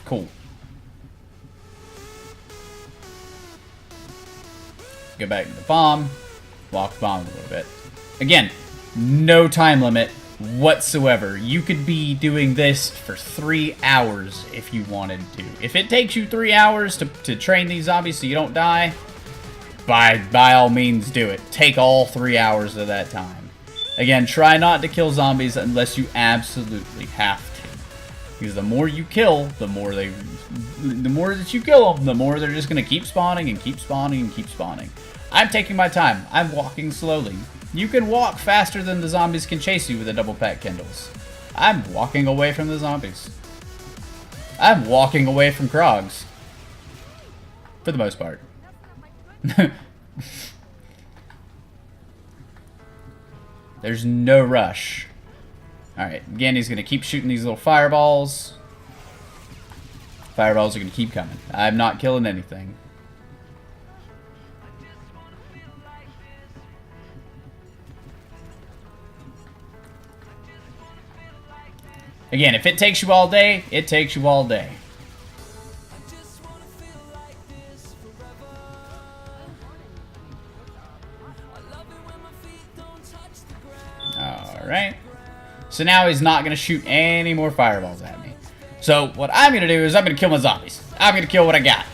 Cool. Go back to the bomb. Walk the bomb a little bit. Again, no time limit whatsoever. You could be doing this for 3 hours if you wanted to. If it takes you 3 hours to train these zombies so you don't die, by all means do it. Take all 3 hours of that time. Again, try not to kill zombies unless you absolutely have to. Because the more you kill, the more that you kill them, the more they're just going to keep spawning and keep spawning and keep spawning. I'm taking my time. I'm walking slowly. You can walk faster than the zombies can chase you with the double pack Kindles. I'm walking away from the zombies. I'm walking away from crogs. For the most part. There's no rush. Alright, again, he's going to keep shooting these little fireballs. Fireballs are going to keep coming. I'm not killing anything. Again, if it takes you all day, it takes you all day. Alright. So now he's not going to shoot any more fireballs at me. So what I'm going to do is I'm going to kill my zombies. I'm going to kill what I got.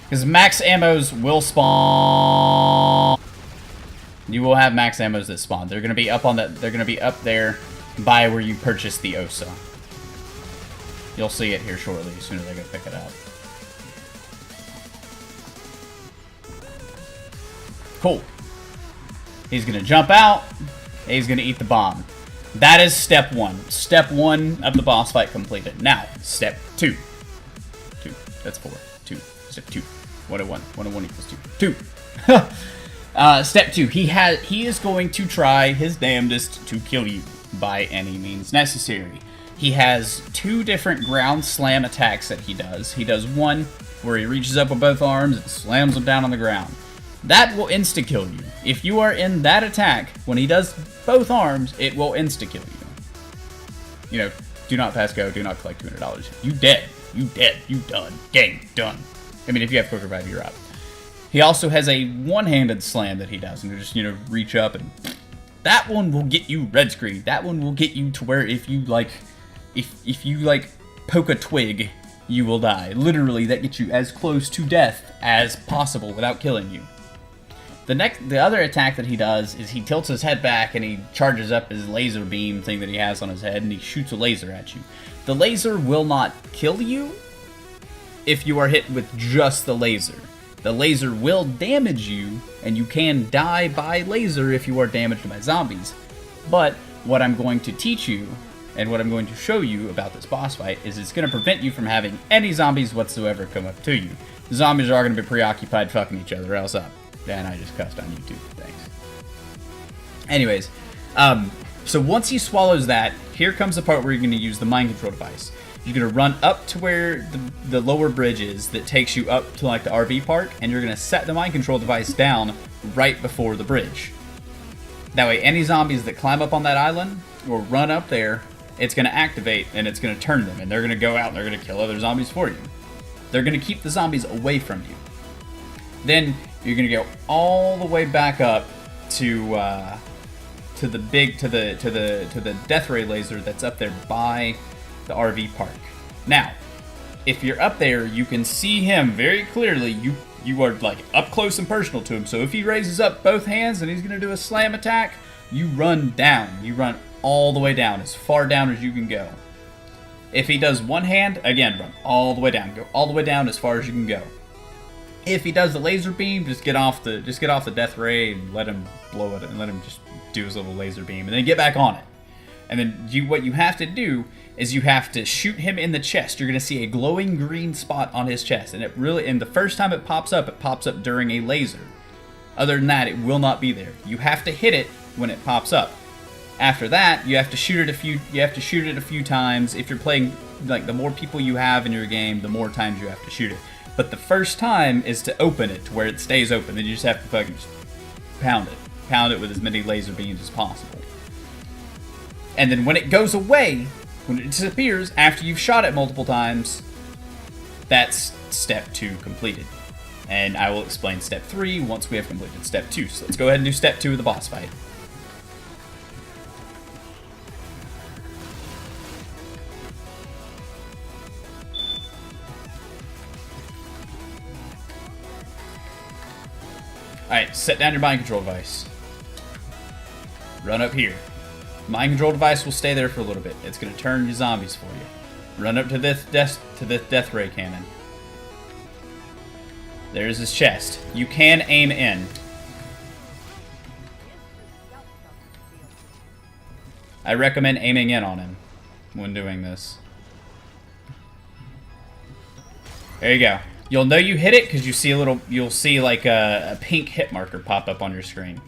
Because max ammos will spawn. You will have max ammos that spawn. They're gonna be up on that. They're gonna be up there by where you purchase the OSA. You'll see it here shortly as soon as I go pick it up. Cool. He's gonna jump out. And he's gonna eat the bomb. That is step 1. Step 1 of the boss fight completed. Now, step 2. 2. That's 4. 2. Step 2. 101. 101 equals 2. 2. Step 2. He is going to try his damnedest to kill you by any means necessary. He has 2 different ground slam attacks that he does. He does one where he reaches up with both arms and slams them down on the ground. That will insta-kill you. If you are in that attack, when he does both arms, it will insta-kill you. You know, do not pass go, do not collect $200. You dead. You dead. You done. Game done. I mean, if you have quick revive, you're up. He also has a one-handed slam that he does, and you just, you know, reach up, and that one will get you red screen. That one will get you to where if you poke a twig, you will die. Literally, that gets you as close to death as possible without killing you. The other attack that he does is he tilts his head back and he charges up his laser beam thing that he has on his head, and he shoots a laser at you. The laser will not kill you if you are hit with just the laser. The laser will damage you, and you can die by laser if you are damaged by zombies. But what I'm going to teach you, and what I'm going to show you about this boss fight, is it's going to prevent you from having any zombies whatsoever come up to you. The zombies are going to be preoccupied fucking each other else up. And I just cussed on YouTube. Thanks. Anyways, so once he swallows that, here comes the part where you're going to use the mind control device. You're going to run up to where the lower bridge is that takes you up to like the RV park, and you're going to set the mind control device down right before the bridge. That way, any zombies that climb up on that island or run up there, it's going to activate and it's going to turn them, and they're going to go out and they're going to kill other zombies for you. They're going to keep the zombies away from you. Then you're going to go all the way back up to the death ray laser that's up there by the RV park. Now, if you're up there, you can see him very clearly. You are like up close and personal to him. So if he raises up both hands and he's going to do a slam attack, you run down. You run all the way down, as far down as you can go. If he does one hand, again, run all the way down. Go all the way down as far as you can go. If he does the laser beam, just get off the death ray and let him blow it, and let him just do his little laser beam, and then get back on it. And then what you have to do is you have to shoot him in the chest. You're going to see a glowing green spot on his chest, and the first time it pops up during a laser. Other than that, it will not be there. You have to hit it when it pops up. After that, you have to shoot it a few times. If you're playing, like, the more people you have in your game, the more times you have to shoot it. But the first time is to open it to where it stays open. Then you just have to fucking pound it. Pound it with as many laser beams as possible. And then when it goes away, when it disappears, after you've shot it multiple times, that's step 2 completed. And I will explain step 3 once we have completed step 2. So let's go ahead and do step 2 of the boss fight. Alright, set down your mind control device. Run up here. Mind control device will stay there for a little bit. It's going to turn your zombies for you. Run up to this death ray cannon. There's his chest. You can aim in. I recommend aiming in on him when doing this. There you go. You'll know you hit it because you'll see like a pink hit marker pop up on your screen.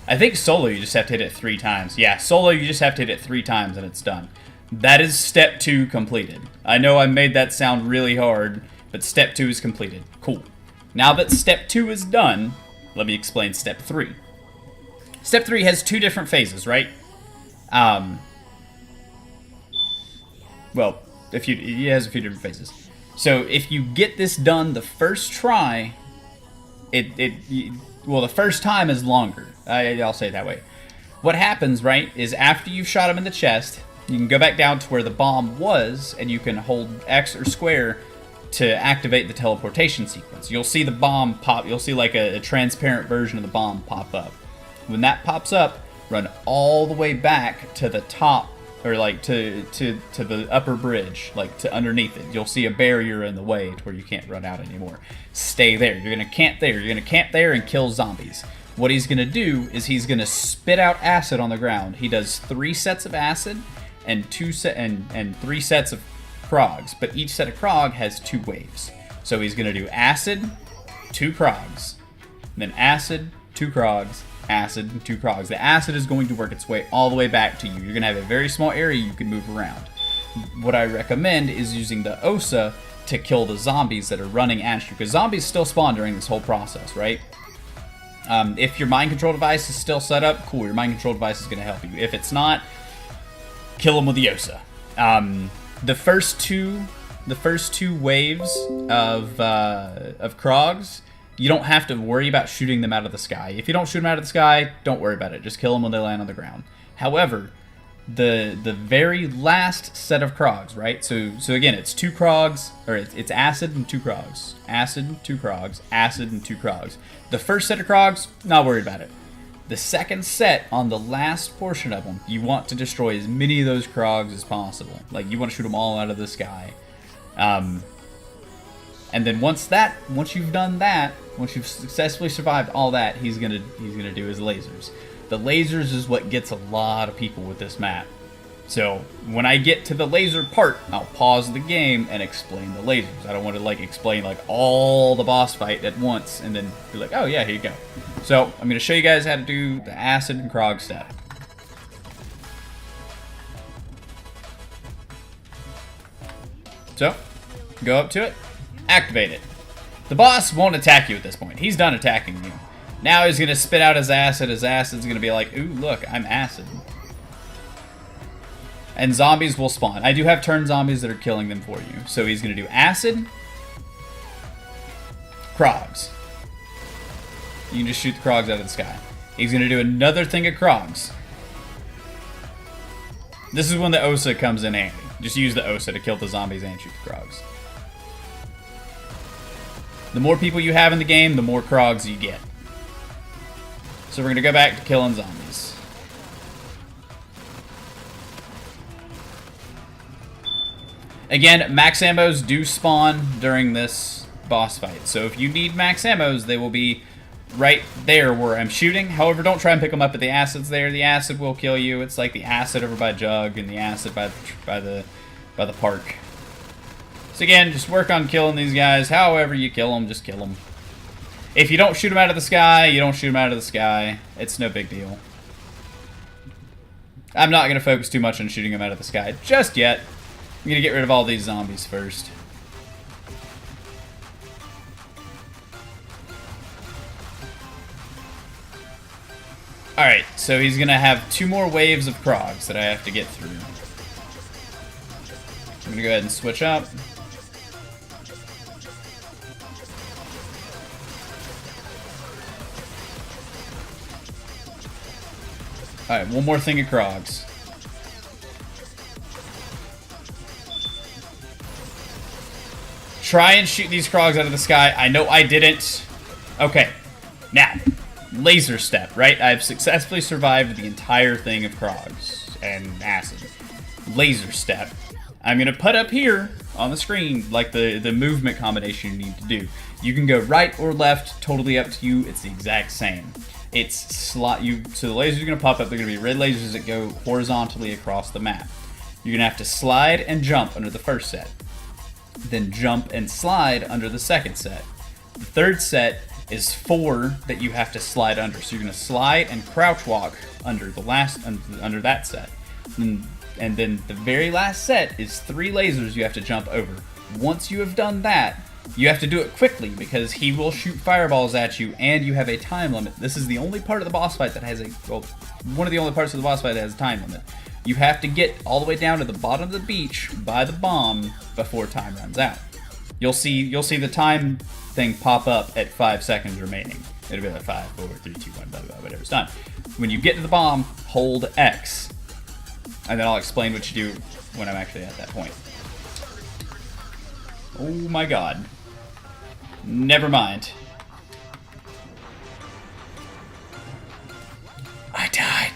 I think solo you just have to hit it 3 times. Yeah, solo you just have to hit it 3 times and it's done. That is step 2 completed. I know I made that sound really hard, but step 2 is completed. Cool. Now that step 2 is done, let me explain step 3. Step 3 has 2 different phases, right? Well, it has a few different phases. So if you get this done the first try, well, the first time is longer. I'll say it that way. What happens, right, is after you've shot him in the chest, you can go back down to where the bomb was, and you can hold X or square to activate the teleportation sequence. You'll see the bomb pop. You'll see like a transparent version of the bomb pop up. When that pops up, run all the way back to the top, or like to the upper bridge, like to underneath it. You'll see a barrier in the way to where you can't run out anymore. Stay there. You're gonna camp there. You're gonna camp there and kill zombies. What he's gonna do is he's gonna spit out acid on the ground. He does 3 sets of acid and 3 sets of Krogs, but each set of Krog has 2 waves. So he's gonna do acid, 2 Krogs, then acid, 2 Krogs, acid, and 2 Krogs. The acid is going to work its way all the way back to you. You're gonna have a very small area you can move around. What I recommend is using the OSA to kill the zombies that are running at you, because zombies still spawn during this whole process, right? If your mind control device is still set up, cool, your mind control device is going to help you. If it's not, kill them with the OSA. The first two waves of Krogs, you don't have to worry about shooting them out of the sky. If you don't shoot them out of the sky, don't worry about it. Just kill them when they land on the ground. However, the very last set of Krogs, right? So again, it's 2 Krogs, or it's acid and 2 Krogs, acid, 2 Krogs, acid, and 2 Krogs. The first set of Krogs, not worried about it. The second set, on the last portion of them, you want to destroy as many of those Krogs as possible. Like, you want to shoot them all out of the sky. And then once you've done that, once you've successfully survived all that, he's gonna do his lasers. The lasers is what gets a lot of people with this map. So when I get to the laser part, I'll pause the game and explain the lasers. I don't want to like explain like all the boss fight at once and then be like, oh yeah, here you go. So I'm going to show you guys how to do the acid and Krog step. So go up to it, activate it. The boss won't attack you at this point. He's done attacking you. Now he's going to spit out his acid. His acid's going to be like, ooh, look, I'm acid. And zombies will spawn. I do have turn zombies that are killing them for you. So he's going to do acid, Krogs. You can just shoot the Krogs out of the sky. He's going to do another thing of Krogs. This is when the OSA comes in handy. Just use the OSA to kill the zombies and shoot the Krogs. The more people you have in the game, the more Krogs you get. So we're going to go back to killing zombies. Again, max ammos do spawn during this boss fight. So if you need max ammos, they will be right there where I'm shooting. However, don't try and pick them up at the acids there. The acid will kill you. It's like the acid over by Jug and the acid by the park. So again, just work on killing these guys. However you kill them, just kill them. If you don't shoot them out of the sky, you don't shoot them out of the sky. It's no big deal. I'm not going to focus too much on shooting them out of the sky just yet. I'm going to get rid of all these zombies first. Alright, so he's going to have 2 more waves of Krogs that I have to get through. I'm going to go ahead and switch up. Alright, one more thing of Krogs. Try and shoot these Krogs out of the sky. I know I didn't. Okay, now, laser step, right? I've successfully survived the entire thing of Krogs and acid. Laser step. I'm going to put up here on the screen like the movement combination you need to do. You can go right or left, totally up to you. It's the exact same. So the lasers are going to pop up. They're going to be red lasers that go horizontally across the map. You're going to have to slide and jump under the first set. Then jump and slide under the second set. The third set is 4 that you have to slide under. So you're going to slide and crouch walk under under that set. And then the very last set is 3 lasers you have to jump over. Once you have done that, you have to do it quickly because he will shoot fireballs at you and you have a time limit. This is the only part of the boss fight that has one of the only parts of the boss fight that has a time limit. You have to get all the way down to the bottom of the beach by the bomb before time runs out. you'll see the time thing pop up at 5 seconds remaining. It'll be like 5, 4, 3, 2, 1, blah, blah, blah, whatever, it's done. When you get to the bomb, hold X. And then I'll explain what you do when I'm actually at that point. Oh my god. Never mind. I died.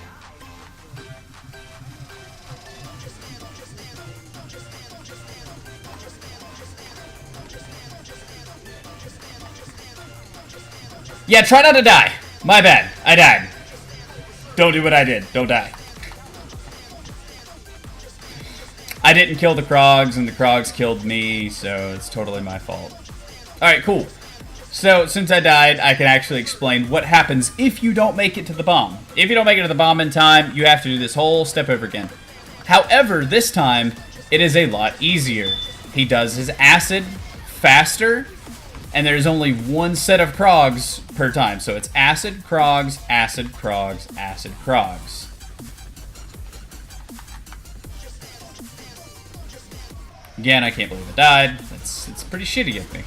Yeah, try not to die. My bad. I died. Don't do what I did. Don't die. I didn't kill the Krogs, and the Krogs killed me, so it's totally my fault. Alright, cool. So, since I died, I can actually explain what happens if you don't make it to the bomb. If you don't make it to the bomb in time, you have to do this whole step over again. However, this time, it is a lot easier. He does his acid faster, and there's only one set of Krogs per time. So it's acid, Krogs, acid, Krogs, acid, Krogs. Again, I can't believe I died. It's pretty shitty of me.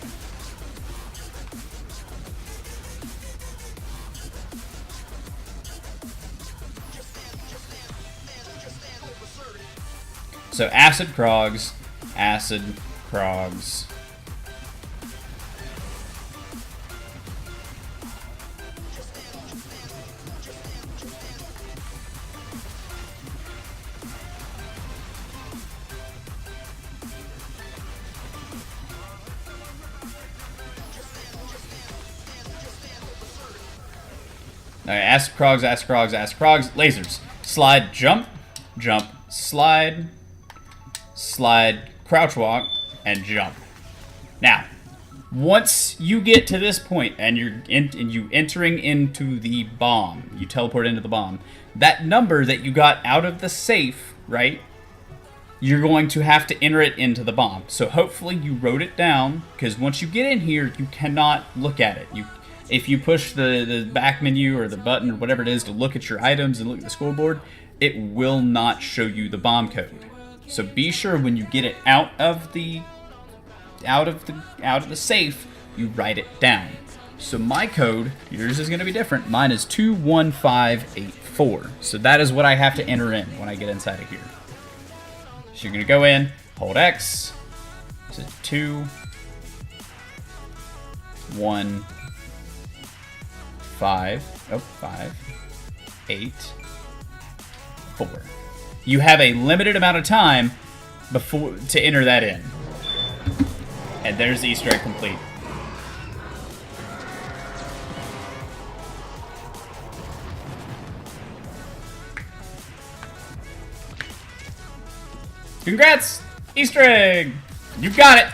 So acid, Krogs, acid, Krogs. Alright, acid, Krogs, acid, Krogs, acid, Krogs, lasers. Slide, jump, jump, slide, slide, crouch walk, and jump. Now, once you get to this point and you entering into the bomb, you teleport into the bomb, that number that you got out of the safe, right, you're going to have to enter it into the bomb. So hopefully you wrote it down, because once you get in here, you cannot look at it. If you push the back menu or the button or whatever it is to look at your items and look at the scoreboard, it will not show you the bomb code. So be sure when you get it out of the safe, you write it down. So my code, yours is going to be different. Mine is 21584. So that is what I have to enter in when I get inside of here. So you're going to go in, hold X. So 2 1 5 8 4. You have a limited amount of time before to enter that in. And there's the Easter egg complete. Congrats! Easter egg! You got it!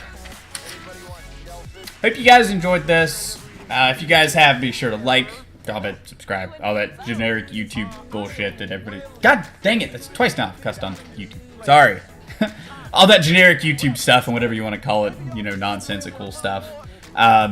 Hope you guys enjoyed this. If you guys have, be sure to like, comment, subscribe, all that generic YouTube bullshit that everybody... God dang it, that's twice now I've cussed on YouTube. Sorry. All that generic YouTube stuff and whatever you want to call it, you know, nonsensical stuff. Let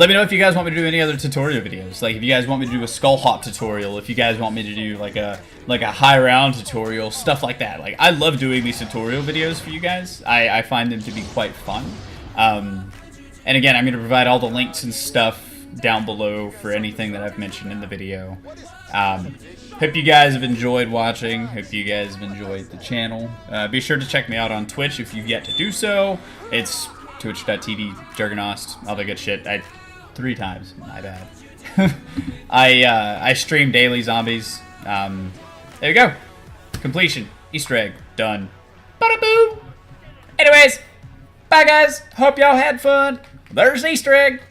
me know if you guys want me to do any other tutorial videos. Like if you guys want me to do a skull hop tutorial, if you guys want me to do like a high round tutorial, stuff like that. Like I love doing these tutorial videos for you guys. I find them to be quite fun. And again, I'm going to provide all the links and stuff down below for anything that I've mentioned in the video. Hope you guys have enjoyed watching. Hope you guys have enjoyed the channel. Be sure to check me out on Twitch if you've yet to do so. It's twitch.tv, Juggernost, all that good shit. 3 times, my bad. I stream daily zombies. There you go. Completion. Easter egg. Done. Bada boom! Anyways, bye guys. Hope y'all had fun. There's the Easter egg.